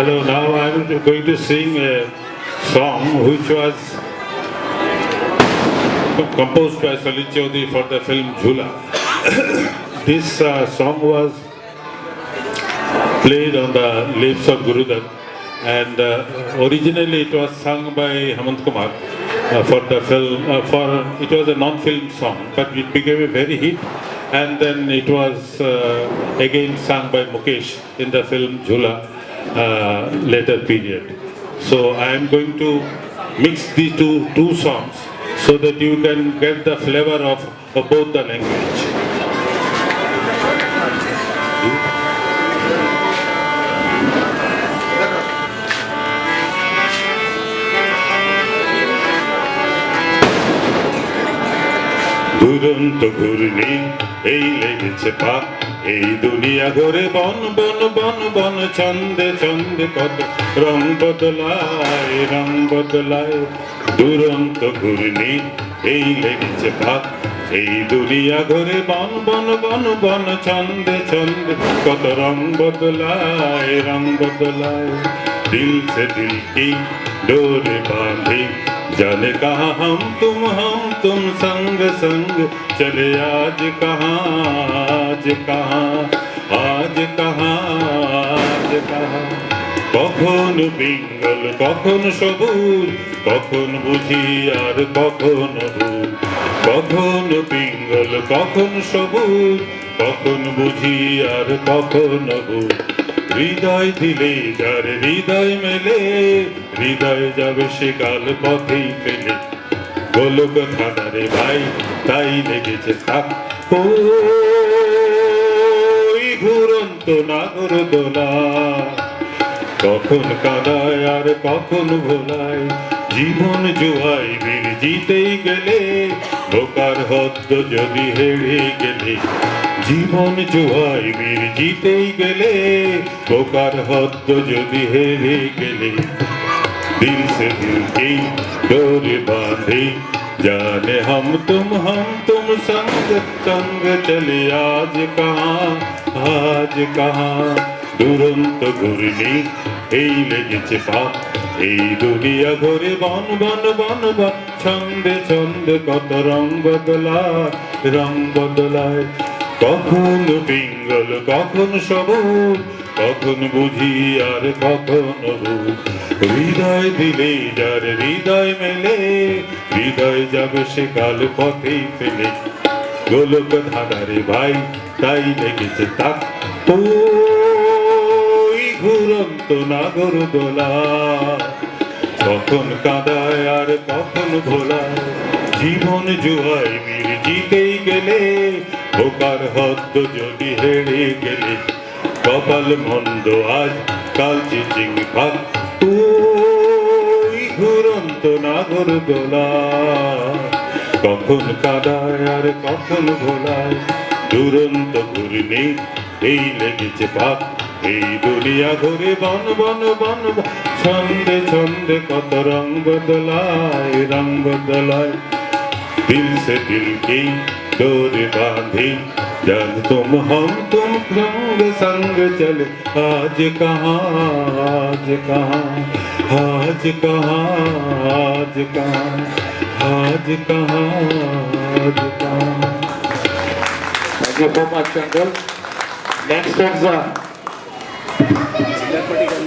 Hello, now I'm going to sing a song which was composed by Salil Chaudhary for the film Jhula. This song was played on the lips of Gurudat, and originally it was sung by Hemant Kumar for the film. It was a non-film song, but it became a very hit, and then it was again sung by Mukesh in the film Jhula later period. So I am going to mix the two songs so that you can get the flavor of both the language. দুরন্ত ঘূর্ণি এই লেগেছে পা এই দুনিয়া ঘরে বন বন বন বন ছন্দে ছন্দে কত রং বদলায় দুরন্ত ঘূর্ণি এই লেগেছে পা এই দুনিয়া ঘরে বন বন বন বন ছন্দে ছন্দে কত রং বদলায় দিল से दिल की डोरे बांधे जाने कहाँ हम तुम संग संग चले आज कहाँ কখন পিঙ্গল কখন সবুজ কখন বুঝি আর কখন ভুল কখন পিঙ্গল কখন সবুজ কখন বুঝি আর কখন ভুল হৃদয় দিলে যার হৃদয় মেলে হৃদয় যাবে সে কাল পথেই ফেলে গোলক খানারে ভাই তাই লেগেছে তাক ওই ঘুরন্ত নাগর দোলা কখন কাদায় আর কখন ভোলায় জীবন জুয়ায় বীর জিতেই গেলে বোকার হদ্দ যদি হেরে গেলে জীবন জুয়ায় বীর জিতেই গেলে বোকার হদ্দ যদি হেরে গেলে दिल से दिल की डोरी बांधी जाने हम तुम संग संग चले आज कहाँ दुरंत घूर्णि এই লেগেছে পা এই দুনিয়া ঘরে বন বন বন বন ছন্দে ছন্দে কত রং বদলায় কখন পিঙ্গল কখন সবুজ কখন বুঝি আর কখন ভুল হৃদয় দিলে যার হৃদয় মেলে হৃদয় যাবে সে কাল পথেই ফেলে গোলক ধাঁধারে ভাই তাই লেগেছে তাক ওই ঘুরন্ত নাগর দোলা কখন কাদায় আর কখন ভোলায় জীবন জুয়ায় বীর জিতেই গেলে বোকার হদ্দ যদি হেরে গেলে কপাল মন্দ আজ কাল চিচিং ভাগ ওই ঘুরন্ত নাগর দোলা কখন কাদায় আর কখন ভোলায় দুরন্ত ঘূর্ণি এই লেগেছে পাপ এই দুনিয়া ঘুরে বন বন বন ছন্দে ছন্দে কত রং বদলায় दिल से दिल की डोरी बांधी जान तुम संग संग चले आज कहाँ Thank you so much, Uncle. Next stanza.